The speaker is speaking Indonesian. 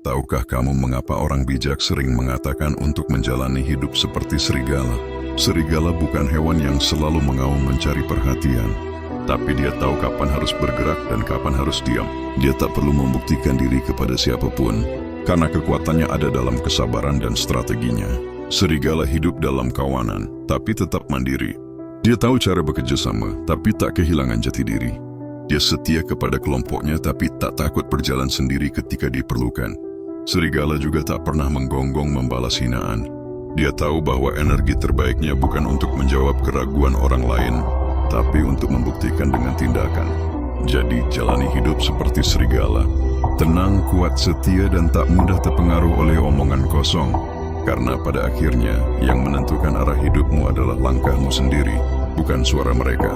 Tahukah kamu mengapa orang bijak sering mengatakan untuk menjalani hidup seperti serigala? Serigala bukan hewan yang selalu mengaum mencari perhatian, tapi dia tahu kapan harus bergerak dan kapan harus diam. Dia tak perlu membuktikan diri kepada siapapun, karena kekuatannya ada dalam kesabaran dan strateginya. Serigala hidup dalam kawanan, tapi tetap mandiri. Dia tahu cara bekerja sama, tapi tak kehilangan jati diri. Dia setia kepada kelompoknya, tapi tak takut berjalan sendiri ketika diperlukan. Serigala juga tak pernah menggonggong membalas hinaan. Dia tahu bahwa energi terbaiknya bukan untuk menjawab keraguan orang lain, tapi untuk membuktikan dengan tindakan. Jadi, jalani hidup seperti serigala. Tenang, kuat, setia, dan tak mudah terpengaruh oleh omongan kosong. Karena pada akhirnya, yang menentukan arah hidupmu adalah langkahmu sendiri, bukan suara mereka.